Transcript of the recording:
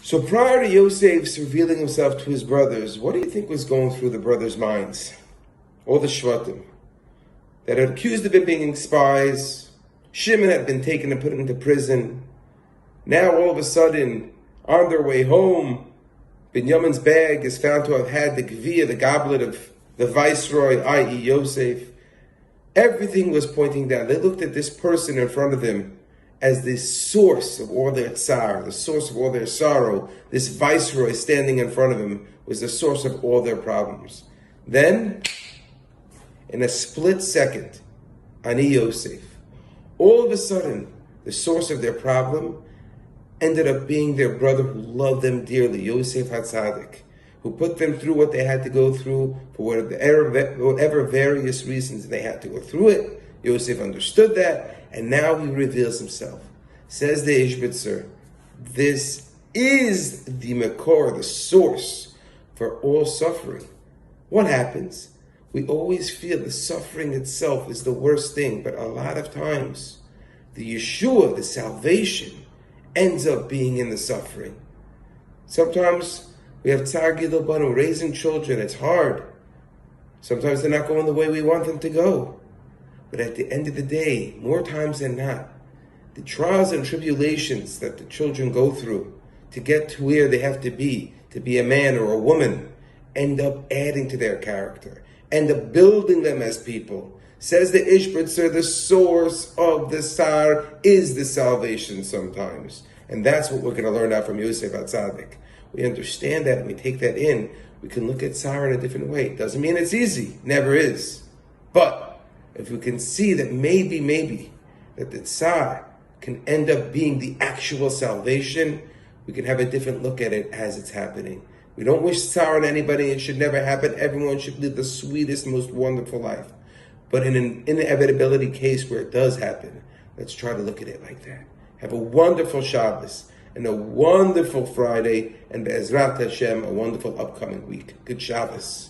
So prior to Yosef's revealing himself to his brothers, what do you think was going through the brothers' minds? All the Shvatim that had accused of him being spies. Shimon had been taken and put into prison. Now all of a sudden, on their way home, Binyamin's bag is found to have had the gviyah, the goblet of the viceroy, i.e. Yosef. Everything was pointing down. They looked at this person in front of them as the source of all their tsar, the source of all their sorrow. This viceroy standing in front of him was the source of all their problems. Then, in a split second, Ani Yosef, all of a sudden, the source of their problem ended up being their brother who loved them dearly, Yosef HaTzadik, who put them through what they had to go through for whatever various reasons they had to go through it. Yosef understood that, and now he reveals himself. Says the Ishbitzer, this is the Makor, the source for all suffering. What happens? We always feel the suffering itself is the worst thing, but a lot of times, the Yeshua, the salvation, ends up being in the suffering. Sometimes we have Tzar Gidul Banu, raising children, it's hard. Sometimes they're not going the way we want them to go. But at the end of the day, more times than not, the trials and tribulations that the children go through to get to where they have to be a man or a woman, end up adding to their character, end up building them as people. Says the Ishbitzer, the source of the Tsar is the salvation sometimes. And that's what we're going to learn out from Yosef HaTzadik. We understand that and we take that in. We can look at Tsar in a different way. Doesn't mean it's easy. Never is. But if we can see that maybe, that the Tsar can end up being the actual salvation, we can have a different look at it as it's happening. We don't wish Tsar on anybody. It should never happen. Everyone should live the sweetest, most wonderful life. But in an inevitability case where it does happen, let's try to look at it like that. Have a wonderful Shabbos and a wonderful Friday, and Be'ezrat Hashem, a wonderful upcoming week. Good Shabbos.